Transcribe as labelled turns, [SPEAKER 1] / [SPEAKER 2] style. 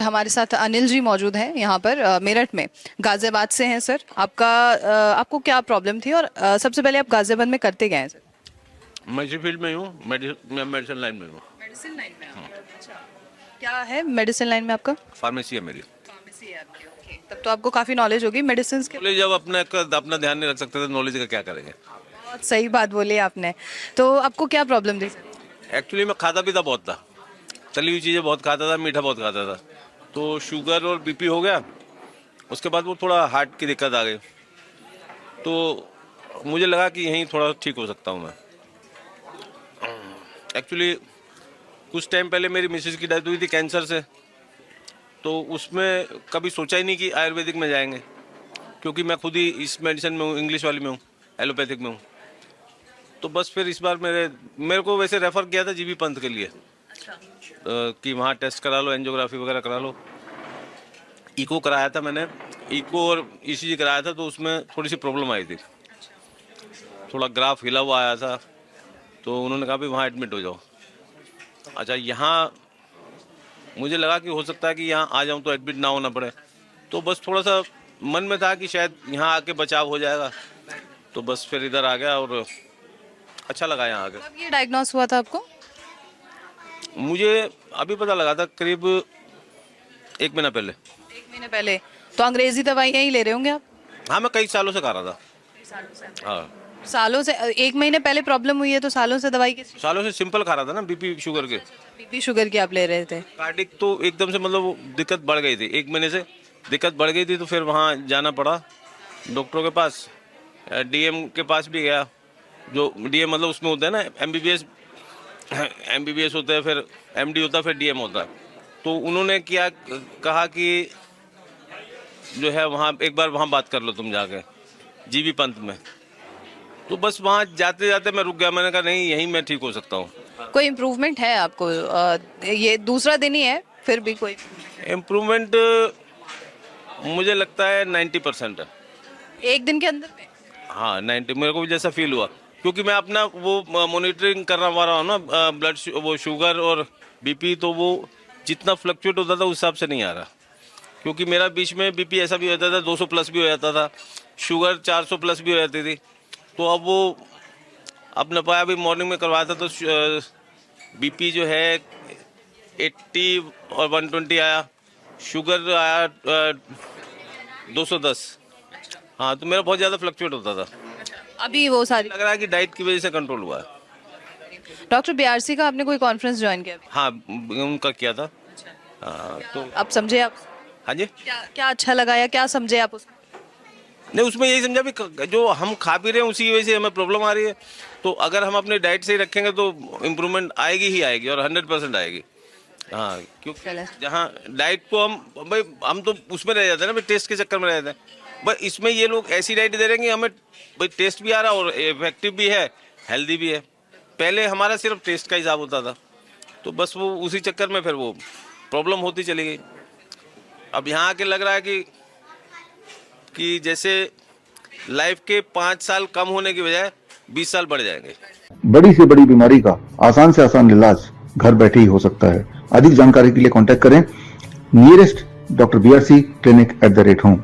[SPEAKER 1] हमारे साथ अनिल जी मौजूद हैं यहाँ पर मेरठ में, गाजियाबाद से हैं सर। आपको क्या प्रॉब्लम थी और सबसे पहले आप गाजियाबाद में करते क्या हैं सर?
[SPEAKER 2] मैं इसी फील्ड में हूँ, मैं मेडिसिन लाइन में हूँ।
[SPEAKER 1] मेडिसिन लाइन में आप? अच्छा, क्या है मेडिसिन लाइन में आपका?
[SPEAKER 2] फार्मेसी है मेरी।
[SPEAKER 1] फार्मेसी है आपकी, ओके। तब तो आपको काफ़ी नॉलेज होगी मेडिसिन के।
[SPEAKER 2] नॉलेज जब अपना ध्यान नहीं रख सकते तो नॉलेज का क्या करेंगे।
[SPEAKER 1] बहुत सही बात बोली आपने। तो आपको क्या प्रॉब्लम थी सर?
[SPEAKER 2] एक्चुअली मैं खाता पीता बहुत था, तली हुई चीज़ें बहुत खाता था, मीठा बहुत खाता था, तो शुगर और बीपी हो गया। उसके बाद वो थोड़ा हार्ट की दिक्कत आ गई, तो मुझे लगा कि यहीं थोड़ा ठीक हो सकता हूँ मैं। एक्चुअली कुछ टाइम पहले मेरी मिसेज की डेथ हुई थी कैंसर से, तो उसमें कभी सोचा ही नहीं कि आयुर्वेदिक में जाएंगे, क्योंकि मैं खुद ही इस मेडिसिन में हूँ, इंग्लिश वाली में हूँ, एलोपैथिक में हूँ। तो बस फिर इस बार मेरे को वैसे रेफ़र किया था जीबी पंत के लिए, कि वहाँ टेस्ट करा लो, एंजियोग्राफी वगैरह करा लो। इको कराया था मैंने, इको और ईसीजी कराया था, तो उसमें थोड़ी सी प्रॉब्लम आई थी, थोड़ा ग्राफ हिला हुआ आया था, तो उन्होंने कहा भी वहाँ एडमिट हो जाओ। अच्छा, यहाँ मुझे लगा कि हो सकता है कि यहाँ आ जाऊँ तो एडमिट ना होना पड़े, तो बस थोड़ा सा मन में था कि शायद यहाँ आके बचाव हो जाएगा, तो बस फिर इधर आ गया और अच्छा लगा यहाँ आके।
[SPEAKER 1] कब ये डायग्नोस हुआ था आपको?
[SPEAKER 2] मुझे अभी पता लगा था, करीब 1 महीना पहले।
[SPEAKER 1] 1 महीने पहले? तो अंग्रेजी दवाइयाँ ही ले रहे होंगे आप?
[SPEAKER 2] हाँ, मैं कई सालों से खा रहा था। हाँ,
[SPEAKER 1] सालों से? 1 महीने पहले प्रॉब्लम हुई है तो सालों से दवाई किस?
[SPEAKER 2] सालों से सिंपल खा रहा था ना, बीपी शुगर के।
[SPEAKER 1] बीपी शुगर की आप ले रहे थे?
[SPEAKER 2] कार्डिक तो एकदम से मतलब वो दिक्कत बढ़ गई थी, 1 महीने से दिक्कत बढ़ गई थी, तो फिर वहाँ जाना पड़ा डॉक्टरों के पास। डीएम के पास भी गया, जो डीएम मतलब उसमें होता है ना, एमबीबीएस होता है, फिर एमडी होता है, फिर डीएम होता है। तो उन्होंने क्या कहा कि जो है वहाँ एक बार वहाँ बात कर लो तुम जाके जीबी पंत में। तो बस वहाँ जाते जाते मैं रुक गया, मैंने कहा नहीं, यहीं मैं ठीक हो सकता हूँ।
[SPEAKER 1] कोई इम्प्रूवमेंट है आपको? ये दूसरा दिन ही है, फिर भी कोई
[SPEAKER 2] इम्प्रूवमेंट मुझे लगता है 90% है।
[SPEAKER 1] एक दिन के अंदर में?
[SPEAKER 2] हाँ, 90 मेरे को भी जैसा फील हुआ, क्योंकि मैं अपना वो मॉनिटरिंग कर रहा हूँ ना, ब्लड वो शुगर और बीपी, तो वो जितना फ्लक्चुएट होता था उस हिसाब से नहीं आ रहा। क्योंकि मेरा बीच में बीपी ऐसा भी होता था, 200 प्लस भी हो जाता था, शुगर 400 प्लस भी हो जाती थी। तो अब वो अब न पाया, अभी मॉर्निंग में करवाया था तो बीपी जो है 80 और 120 आया, शुगर आया 210। हाँ, तो मेरा बहुत ज़्यादा फ्लक्चुएट होता था।
[SPEAKER 1] अभी वो सारी
[SPEAKER 2] लग रहा है कि डाइट की वजह से कंट्रोल हुआ है।
[SPEAKER 1] डॉक्टर बीआरसी का आपने कोई कॉन्फ्रेंस ज्वाइन किया अभी?
[SPEAKER 2] हाँ, उनका किया था। हाँ, तो
[SPEAKER 1] आप समझे? आप
[SPEAKER 2] हाँ जी,
[SPEAKER 1] क्या क्या अच्छा लगा या क्या समझे आप उसमें?
[SPEAKER 2] नहीं उसमें यही समझा भी जो हम खा पी रहे हैं उसी वजह से हमें प्रॉब्लम आ रही है, तो अगर हम अपने डाइट से ही रखेंगे तो इम्प्रूवमेंट आएगी ही आएगी, और 100% आएगी। हाँ, क्योंकि जहाँ डाइट को हम तो उसमें रह जाते हैं ना, टेस्ट के चक्कर में रह जाते हैं। बस इसमें ये लोग ऐसी डाइट दे रहे हैं कि हमें भाई टेस्ट भी आ रहा और इफेक्टिव भी है, हेल्दी भी है। पहले हमारा सिर्फ टेस्ट का हिसाब होता था, तो बस वो उसी चक्कर में फिर वो प्रॉब्लम होती चली गई। अब यहाँ आके लग रहा है कि जैसे लाइफ के 5 साल कम होने की बजाय 20 साल बढ़ जाएंगे।
[SPEAKER 3] बड़ी से बड़ी बीमारी का आसान से आसान इलाज घर बैठे ही हो सकता है। अधिक जानकारी के लिए कांटेक्ट करें nearest doctor BRC clinic @home।